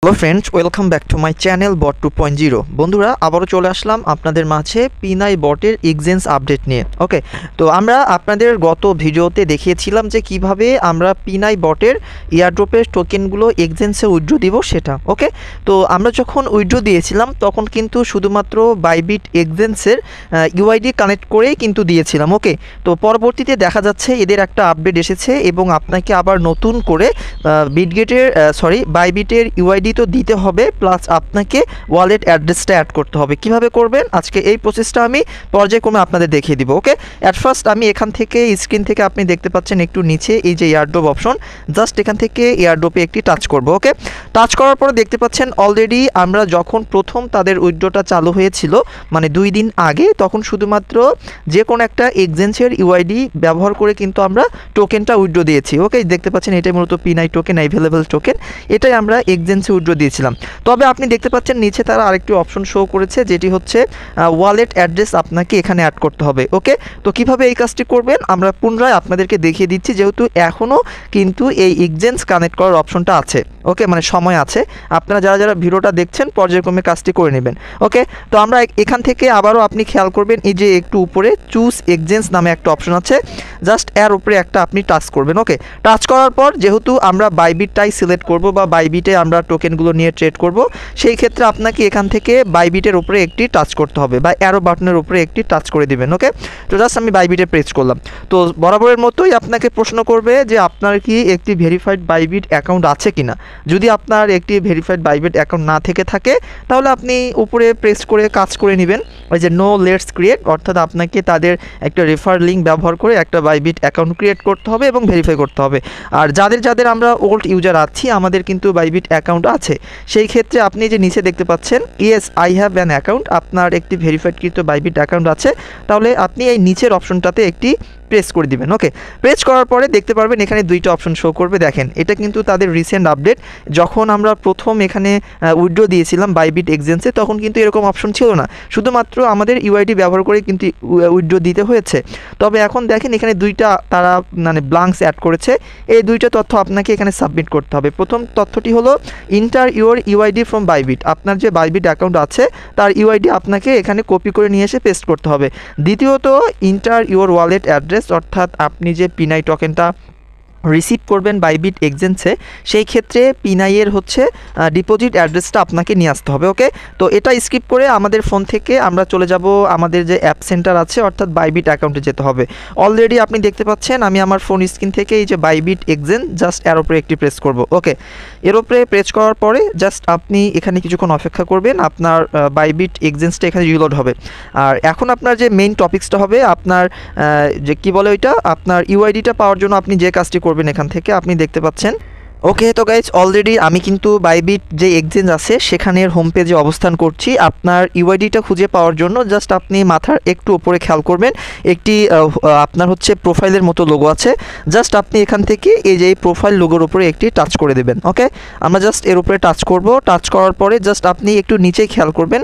Hello friends, welcome back to my channel bot 2.0। বন্ধুরা, আবারও চলে আসলাম আপনাদের মাঝে পিনাই বটের এক্সচেঞ্জ আপডেট নিয়ে। ওকে, তো আমরা আপনাদের গত ভিডিওতে দেখিয়েছিলাম যে কিভাবে আমরা পিনাই বটের এয়ারড্রপের টোকেনগুলো এক্সচেঞ্জে উইথড্র দিব সেটা। ওকে, তো আমরা যখন উইথড্র দিয়েছিলাম তখন কিন্তু শুধুমাত্র বাইবিট এক্সচেঞ্জের ইউআইডি কানেক্ট করেই কিন্তু দিয়েছিলাম। ওকে, তো পরবর্তীতে দেখা যাচ্ছে এদের একটা আপডেট এসেছে এবং আপনাকে আবার নতুন করে বাইবিটের ইউআইডি তো দিতে হবে, প্লাস আপনাকে ওয়ালেট অ্যাড্রেসটা অ্যাড করতে হবে। কিভাবে করবেন আজকে এই প্রসেসটা আমি পর্যায়ক্রমে আপনাদের দেখিয়ে দিব। ওকে, অ্যাট ফার্স্ট আমি এখান থেকে স্ক্রিন থেকে আপনি দেখতে পাচ্ছেন একটু নিচে এই যে এয়ারড্রপ অপশন, জাস্ট এখান থেকে এয়ারড্রপে একটি টাচ করব। ওকে, টাচ করার পরে দেখতে পাচ্ছেন অলরেডি আমরা যখন প্রথম তাদের উইথড্রটা চালু হয়েছিল মানে 2 দিন আগে, তখন শুধুমাত্র যে কোনো একটা এক্সচেঞ্জের ইউআইডি ব্যবহার করে কিন্তু আমরা টোকেনটা উইথড্র দিয়েছি। ওকে, দেখতে পাচ্ছেন এটাই মূলত পিনাই টোকেন, অ্যাভেলেবল টোকেন, এটাই আমরা এক্সচেঞ্জে উইথড্র দিয়েছিলাম। তবে আপনি দেখতে পাচ্ছেন নিচে তারা আরেকটি অপশন শো করেছে, যেটি হচ্ছে ওয়ালেট অ্যাড্রেস আপনাকে এখানে অ্যাড করতে হবে। ওকে, তো কিভাবে এই কাজটি করবেন আমরা পুনরায় আপনাদেরকে দেখিয়ে দিচ্ছি, যেহেতু এখনও কিন্তু এই এক্সচেঞ্জ কানেক্ট করার অপশনটা আছে। ওকে, মানে সময় আছে, আপনারা যারা যারা ভিডিওটা দেখছেন পর্যায়ক্রমে কাজটি করে নেবেন। ওকে, তো আমরা এখান থেকে আবারও আপনি খেয়াল করবেন এই যে একটু উপরে চুজ এক্সচেঞ্জ নামে একটা অপশন আছে, জাস্ট এর উপরে একটা আপনি টাচ করবেন। ওকে, টাচ করার পর যেহেতু আমরা বাইবিটটাই সিলেক্ট করব বা বাইবিটে আমরা টোকেনগুলো নিয়ে ট্রেড করব, সেই ক্ষেত্রে আপনাকে এখান থেকে বাইবিটের উপরে একটি টাচ করতে হবে বা অ্যারো বাটনের উপরে একটি টাচ করে দিবেন। ওকে, তো জাস্ট আমি বাইবিটে প্রেস করলাম। তো বরাবরের মতোই আপনাকে প্রশ্ন করবে যে আপনার কি একটি ভেরিফাইড বাইবিট অ্যাকাউন্ট আছে কিনা। যদি আপনার একটি ভেরিফাইড বাইবিট অ্যাকাউন্ট না থেকে থাকে তাহলে আপনি উপরে প্রেস করে কাজ করে নেবেন ওই যে নো লেটস ক্রিয়েট, অর্থাৎ আপনাকে তাদের একটা রেফার লিঙ্ক ব্যবহার করে একটা বাইবিট অ্যাকাউন্ট ক্রিয়েট করতে হবে এবং ভেরিফাই করতে হবে। আর যাদের যাদের আমরা ওল্ড ইউজার আছি, আমাদের কিন্তু বাইবিট অ্যাকাউন্ট আছে, সেই ক্ষেত্রে আপনি যে নিচে দেখতে পাচ্ছেন yes I have an account, আপনার একটি ভেরিফাইডকৃত বাইবিট অ্যাকাউন্ট আছে, তাহলে আপনি এই নিচের অপশনটাতে একটি প্রেস করে দিবেন। ওকে, প্রেস করার পরে দেখতে পারবেন এখানে দুইটা অপশন শো করবে। দেখেন, এটা কিন্তু তাদের রিসেন্ট আপডেট। যখন আমরা প্রথম এখানে উইথড্র দিয়েছিলাম বাইবিট এক্সচেঞ্জে তখন কিন্তু এরকম অপশন ছিল না, শুধুমাত্র আমাদের ইউআইডি ব্যবহার করে কিন্তু উইথড্র দিতে হয়েছে। তবে এখন দেখেন এখানে দুইটা তারা মানে ব্লাঙ্কস অ্যাড করেছে, এই দুইটা তথ্য আপনাকে এখানে সাবমিট করতে হবে। প্রথম তথ্যটি হলো inter your UID from Bybit, আপনার যে বাইবিট অ্যাকাউন্ট আছে তার ইউআইডি আপনাকে এখানে কপি করে নিয়ে এসে পেস্ট করতে হবে। দ্বিতীয়ত ইন্টার ইউর ওয়ালেট অ্যাড্রেস, অর্থাৎ আপনি যে পিনাই টোকেনটা রিসিভ করবেন বাইবিট এক্সচেঞ্জে, সেই ক্ষেত্রে পিনাইয়ের হচ্ছে ডিপোজিট অ্যাড্রেসটা আপনাকে নিয়ে আসতে হবে। ওকে, তো এটা স্কিপ করে আমাদের ফোন থেকে আমরা চলে যাব আমাদের যে অ্যাপ সেন্টার আছে, অর্থাৎ বাইবিট অ্যাকাউন্টে যেতে হবে। অলরেডি আপনি দেখতে পাচ্ছেন আমি আমার ফোন স্ক্রিন থেকে এই যে বাইবিট এক্সচেঞ্জ, জাস্ট এর উপরে একটি প্রেস করব। ওকে, এর উপরে প্রেস করার পরে জাস্ট আপনি এখানে কিছুক্ষণ অপেক্ষা করবেন, আপনার বাইবিট এক্সচেঞ্জটা এখানে রিলোড হবে। আর এখন আপনার যে মেইন টপিক্সটা হবে আপনার যে কি বলে ওইটা, আপনার ইউআইডিটা পাওয়ার জন্য আপনি যে কাজটি করবেন এখান থেকে আপনি দেখতে পাচ্ছেন। ওকে, তো গাইজ অলরেডি আমি কিন্তু বাইবিট যে এক্সচেঞ্জ আছে সেখানের হোম পেজে অবস্থান করছি। আপনার ইউআইডিটা খুঁজে পাওয়ার জন্য জাস্ট আপনি মাথার একটু উপরে খেয়াল করবেন একটি আপনার হচ্ছে প্রোফাইলের মতো লোগো আছে, জাস্ট আপনি এখান থেকে এই যে প্রোফাইল লোগোর উপরে একটি টাচ করে দেবেন। ওকে, আমরা জাস্ট এর উপরে টাচ করব। টাচ করার পরে জাস্ট আপনি একটু নিচে খেয়াল করবেন,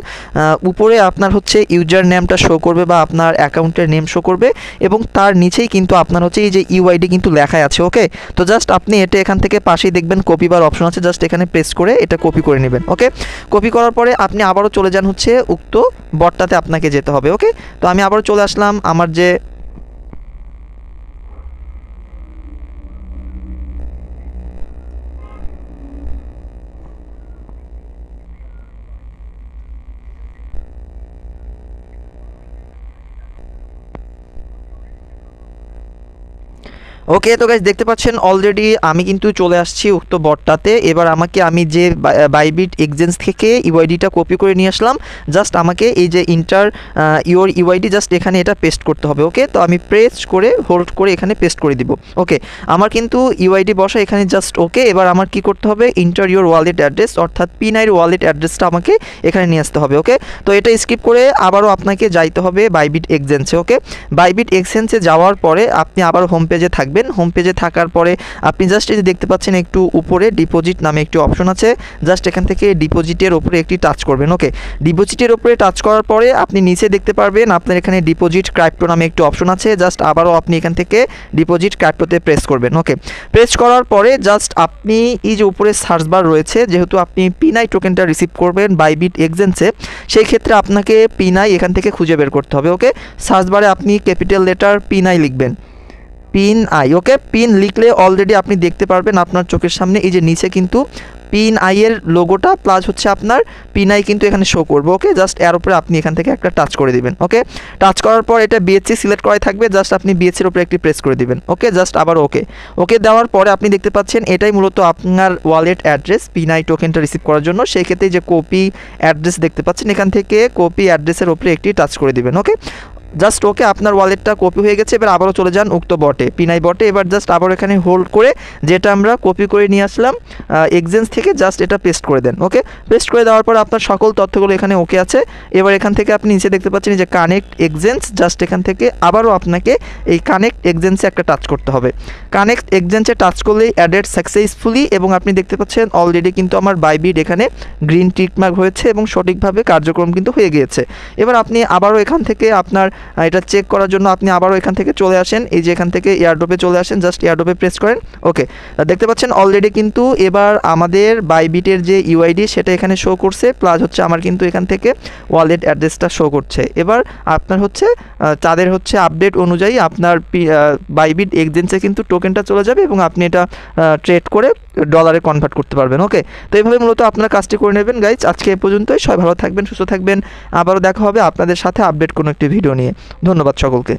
উপরে আপনার হচ্ছে ইউজার নেমটা শো করবে বা আপনার অ্যাকাউন্টের নেম শো করবে এবং তার নিচেই কিন্তু আপনার হচ্ছে এই যে ইউআইডি কিন্তু লেখাই আছে। ওকে, তো জাস্ট আপনি এটা এখান থেকে পাশে দেখবেন কপি বার অপশন আছে, জাস্ট এখানে প্রেস করে এটা কপি করে নেবেন। ওকে, কপি করার পরে আপনি আবারও চলে যান হচ্ছে উক্ত বটটাতে আপনাকে যেতে হবে। ওকে, তো আমি আবারও চলে আসলাম আমার যে ওকে, তো গাইজ দেখতে পাচ্ছেন অলরেডি আমি কিন্তু চলে আসছি উক্ত বটটাতে। এবার আমি যে বাইবিট এক্সচেঞ্জ থেকে ইউআইডিটা কপি করে নিয়ে আসলাম, জাস্ট আমাকে এই যে ইন্টার ইউর ইউআইডি জাস্ট এখানে এটা পেস্ট করতে হবে। ওকে, তো আমি প্রেস করে হোল্ড করে এখানে পেস্ট করে দিব। ওকে, আমার কিন্তু ইউআইডি বসা এখানে জাস্ট। ওকে, এবার আমার কি করতে হবে, ইন্টার ইউর ওয়ালেট অ্যাড্রেস, অর্থাৎ পিনাইয়ের ওয়ালেট অ্যাড্রেসটা আমাকে এখানে নিয়ে আসতে হবে। ওকে, তো এটা স্কিপ করে আবারও আপনাকে যাইতে হবে বাইবিট এক্সচেঞ্জে। ওকে, বাইবিট এক্সচেঞ্জে যাওয়ার পরে আপনি আবার হোম পেজে থাকবেন, থাকবেন। হোম পেজে থাকার পরে আপনি জাস্ট এই যে দেখতে পাচ্ছেন একটু উপরে ডিপোজিট নামে একটি অপশন আছে, জাস্ট এখান থেকে ডিপোজিটের উপরে একটি টাচ করবেন। ওকে, ডিপোজিটের উপরে টাচ করার পরে আপনি নিচে দেখতে পারবেন আপনার এখানে ডিপোজিট ক্রাইপ্টো নামে একটি অপশন আছে, জাস্ট আবারও আপনি এখান থেকে ডিপোজিট ক্রাইপ্টোতে প্রেস করবেন। ওকে, প্রেস করার পরে জাস্ট আপনি এই যে উপরে সার্চ বার রয়েছে, যেহেতু আপনি পিনাই টোকেনটা রিসিভ করবেন বাইবিট এক্সচেঞ্জে, সেই ক্ষেত্রে আপনাকে পিনাই এখান থেকে খুঁজে বের করতে হবে। ওকে, সার্চ বারে আপনি ক্যাপিটাল লেটার পিনাই লিখবেন, পিন আই। ওকে, পিন লিখলে অলরেডি আপনি দেখতে পারবেন আপনার চোখের সামনে এই যে নিচে কিন্তু পিন আইয়ের লোগোটা প্লাস হচ্ছে আপনার পিন আই কিন্তু এখানে শো করবে। ওকে, জাস্ট এর উপরে আপনি এখান থেকে একটা টাচ করে দিবেন। ওকে, টাচ করার পর এটা বিএসসি সিলেক্ট করাই থাকবে, জাস্ট আপনি বিএসসির উপরে একটি প্রেস করে দিবেন। ওকে, জাস্ট আবার ওকে। ওকে দেওয়ার পরে আপনি দেখতে পাচ্ছেন এটাই মূলত আপনার ওয়ালেট অ্যাড্রেস পিন আই টোকেনটা রিসিভ করার জন্য। সেই ক্ষেত্রে যে কপি অ্যাড্রেস দেখতে পাচ্ছেন এখান থেকে কপি অ্যাড্রেসের উপরে একটি টাচ করে দিবেন। ওকে, জাস্ট ওকে, আপনার ওয়ালেটটা কপি হয়ে গেছে। এবার আবারও চলে যান উক্ত বটে, পিনাই বটে। এবার জাস্ট আবার এখানে হোল্ড করে যেটা আমরা কপি করে নিয়ে আসলাম এক্সচেঞ্জ থেকে, জাস্ট এটা পেস্ট করে দেন। ওকে, পেস্ট করে দেওয়ার পর আপনার সকল তথ্যগুলো এখানে ওকে আছে। এবার এখান থেকে আপনি নিচে দেখতে পাচ্ছেন যে কানেক্ট এক্সচেঞ্জ, জাস্ট এখান থেকে আবারও আপনাকে এই কানেক্ট এক্সচেঞ্জে একটা টাচ করতে হবে। কানেক্ট এক্সচেঞ্জে টাচ করলেই অ্যাডেড সাকসেসফুলি, এবং আপনি দেখতে পাচ্ছেন অলরেডি কিন্তু আমার বাইবিট এখানে গ্রিন টিক মার্ক হয়েছে এবং সঠিকভাবে কার্যক্রম কিন্তু হয়ে গিয়েছে। এবার আপনি আবারও এখান থেকে আপনার এটা চেক করার জন্য আপনি আবারও এখান থেকে চলে আসেন, এই যে এখান থেকে এয়ারড্রপে চলে আসেন, জাস্ট এয়ারড্রপে প্রেস করেন। ওকে, দেখতে পাচ্ছেন অলরেডি কিন্তু এবার আমাদের বাইবিটের যে ইউআইডি সেটা এখানে শো করছে, প্লাস হচ্ছে আমার কিন্তু এখান থেকে ওয়ালেট অ্যাড্রেসটা শো করছে। এবার আপনার হচ্ছে তাদের হচ্ছে আপডেট অনুযায়ী আপনার বাইবিট এক্সচেঞ্জে কিন্তু টোকেনটা চলে যাবে এবং আপনি এটা ট্রেড করে ডলারে কনভার্ট করতে পারবেন। ওকে, তো এইভাবে মূলত আপনার কাজটি করে নেবেন গাইজ। আজকে এ পর্যন্তই, সবাই ভালো থাকবেন, সুস্থ থাকবেন। আবারও দেখা হবে আপনাদের সাথে আপডেট কোনো একটি ভিডিও নিয়ে। ধন্যবাদ সকলকে।